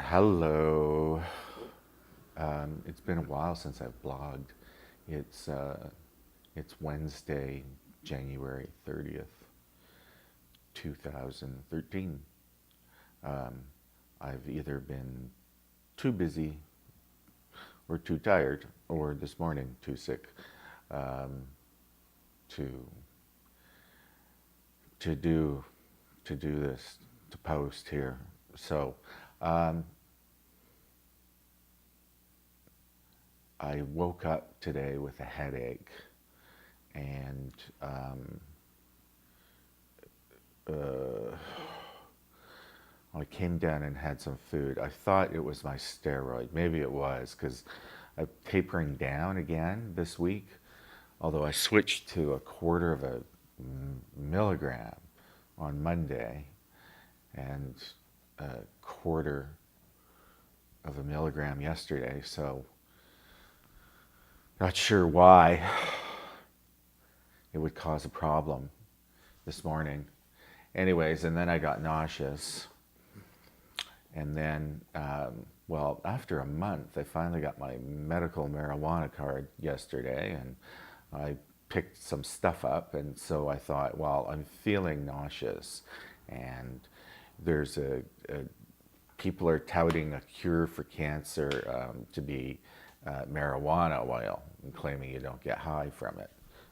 Hello. It's been a while since I've blogged. It's it's Wednesday, January 30th, 2013. Um, I've either been too busy or too tired, or this morning too sick um, to to do to do this to post here. So um, I woke up today with a headache and uh, I came down and had some food. I thought it was my steroid. Maybe it was because I'm tapering down again this week. Although I switched to a quarter of a milligram on Monday and a quarter of a milligram yesterday. So not sure why it would cause a problem this morning. Anyways, and then I got nauseous. And then, well, after a month, I finally got my medical marijuana card yesterday, and I picked some stuff up. And so I thought, well, I'm feeling nauseous, and there's people are touting a cure for cancer to be marijuana oil, and claiming you don't get high from it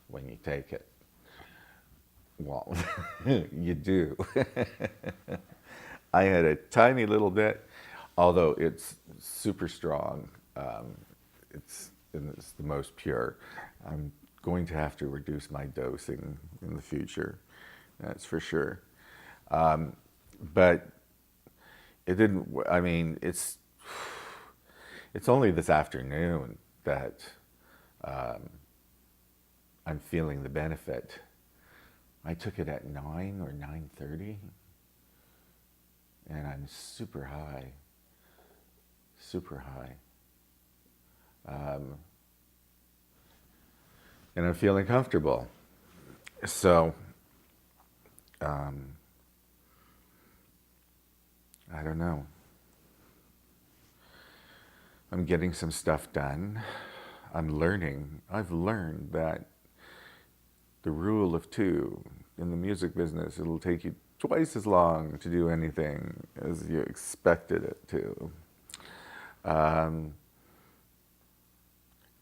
when you take it. Well, you do. I had a tiny little bit, although it's super strong. It's the most pure. I'm going to have to reduce my dosing in the future, that's for sure. But it didn't. I mean, it's only this afternoon that I'm feeling the benefit. I took it at 9 or 9:30, and I'm super high, super high. And I'm feeling comfortable. So, I don't know. I'm getting some stuff done. I've learned that the rule of two in the music business, it'll take you twice as long to do anything as you expected it to. Um,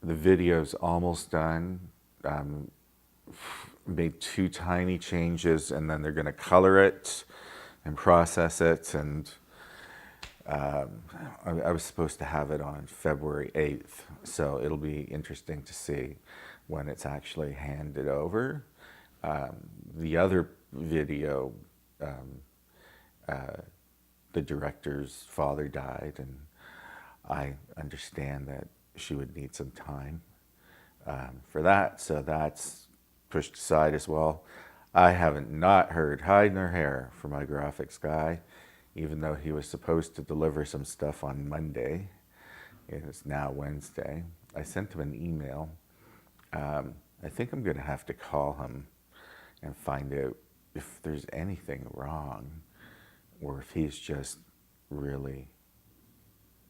the video's almost done. Made two tiny changes, and then they're going to color it and process it. And I was supposed to have it on February 8th, so it'll be interesting to see when it's actually handed over. The other video, the director's father died, and I understand that she would need some time for that, so that's pushed aside as well. I haven't not heard hide nor hair from my graphics guy, even though he was supposed to deliver some stuff on Monday. It is now Wednesday. I sent him an email. I think I'm going to have to call him and find out if there's anything wrong, or if he's just really,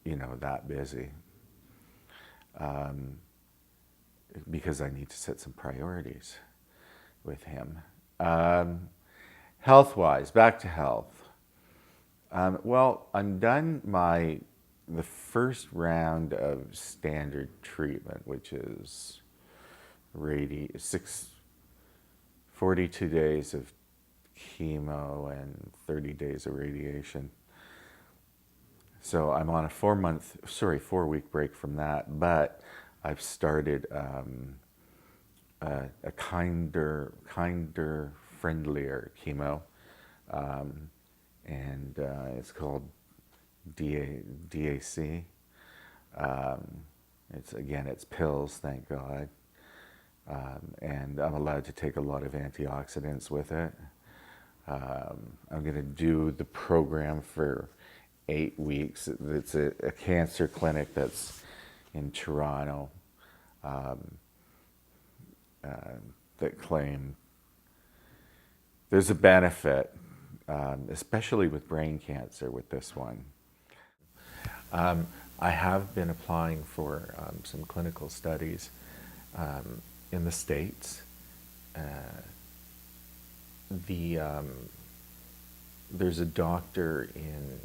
that busy. Because I need to set some priorities with him. Health-wise, back to health. Well, I'm done the first round of standard treatment, which is 42 days of chemo and 30 days of radiation. So I'm on a 4-week break from that, but I've started a kinder, friendlier chemo, and it's called DAC. It's pills, thank God, and I'm allowed to take a lot of antioxidants with it. I'm going to do the program for 8 weeks. It's a cancer clinic that's in Toronto that claim there's a benefit, especially with brain cancer with this one. I have been applying for some clinical studies in the States. Uh, there's a doctor in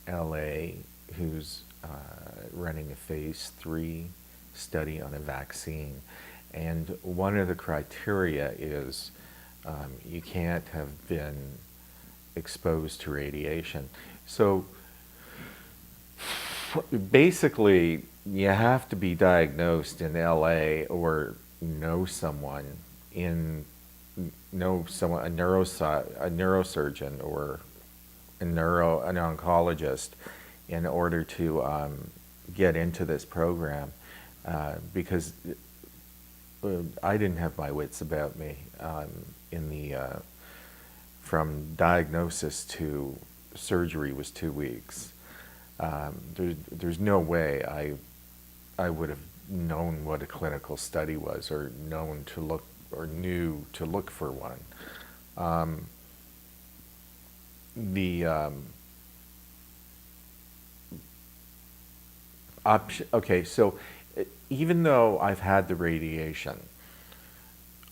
LA who's running a phase 3 study on a vaccine. And one of the criteria is you can't have been exposed to radiation. So basically, you have to be diagnosed in LA or know someone a neurosurgeon or an oncologist in order to get into this program, because I didn't have my wits about me in the from diagnosis to surgery was 2 weeks. There's no way I would have known what a clinical study was, or known to look, or knew to look for one. Okay, so even though I've had the radiation,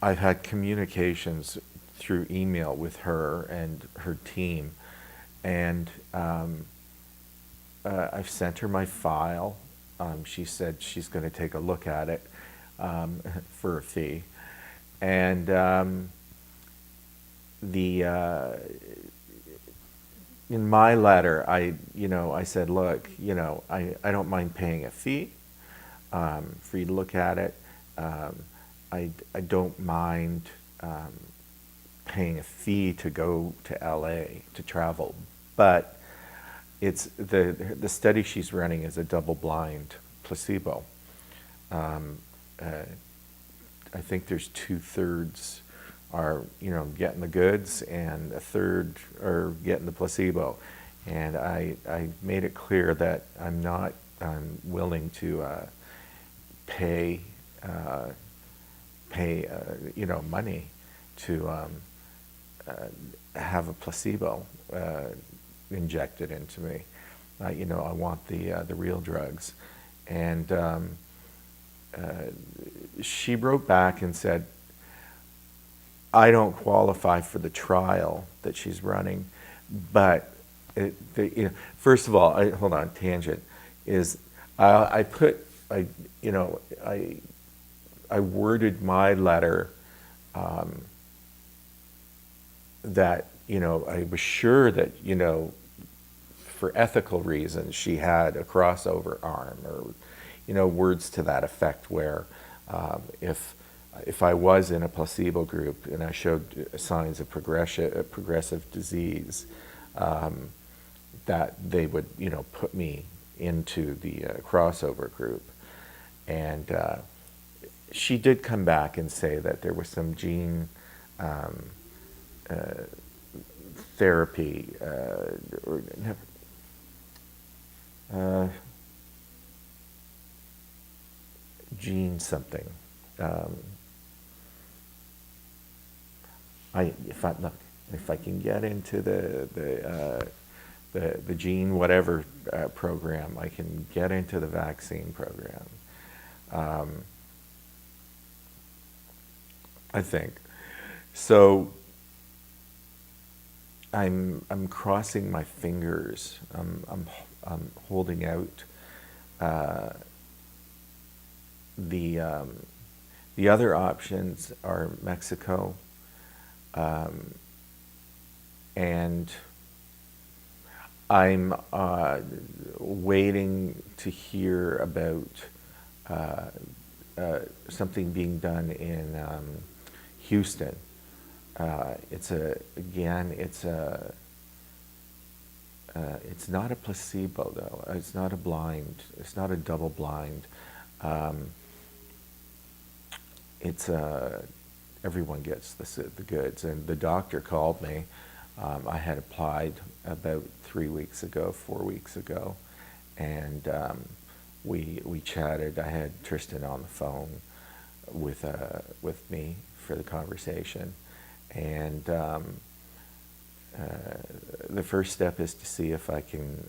I've had communications through email with her and her team, and I've sent her my file. She said she's going to take a look at it for a fee. And in my letter, I said, look, I don't mind paying a fee for you to look at it. I don't mind paying a fee to go to LA to travel, but it's the study she's running is a double-blind placebo. I think there's 2/3 are getting the goods, and a third are getting the placebo. And I made it clear that I'm not willing to pay money to have a placebo injected into me. I want the real drugs. And she wrote back and said, I don't qualify for the trial that she's running, but first of all, hold on, tangent, is I worded my letter that I was sure that for ethical reasons she had a crossover arm, or words to that effect, where if I was in a placebo group and I showed signs of progressive disease, that they would put me into the crossover group. And she did come back and say that there was some gene therapy, gene something. If I can get into the gene whatever program, I can get into the vaccine program. I think so. I'm crossing my fingers. I'm holding out. The other options are Mexico, and I'm waiting to hear about something being done in Houston. It's not a placebo though. It's not a blind. It's not a double blind. Everyone gets the goods, and the doctor called me. I had applied about 4 weeks ago, and we chatted. I had Tristan on the phone with me for the conversation, and the first step is to see if I can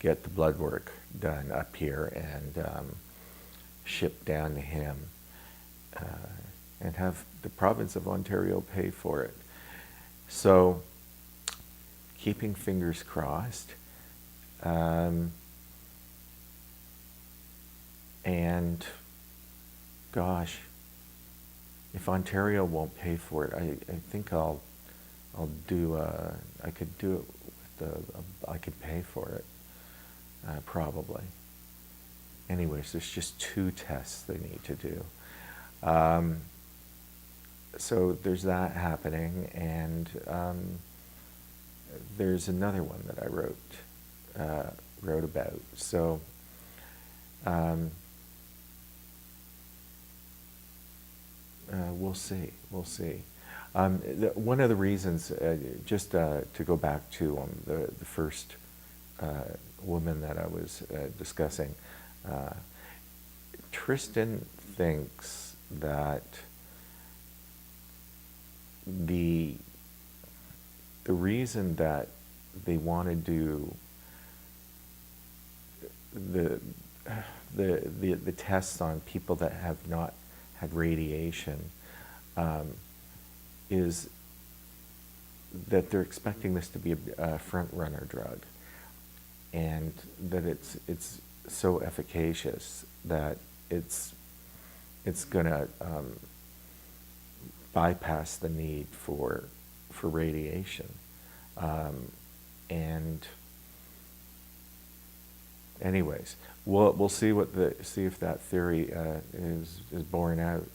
get the blood work done up here and shipped down to him, and have the province of Ontario pay for it. So, keeping fingers crossed. And gosh, if Ontario won't pay for it, I think I'll do. I could do it with I could pay for it, probably. Anyways, there's just 2 tests they need to do. So there's that happening, and there's another one that I wrote about. So we'll see. We'll see. One of the reasons, just to go back to the first woman that I was discussing, Tristan thinks that the reason that they want to do the tests on people that have not had radiation is that they're expecting this to be a front runner drug, and that it's so efficacious that it's gonna bypass the need for radiation, and anyways, we'll see if that theory is borne out.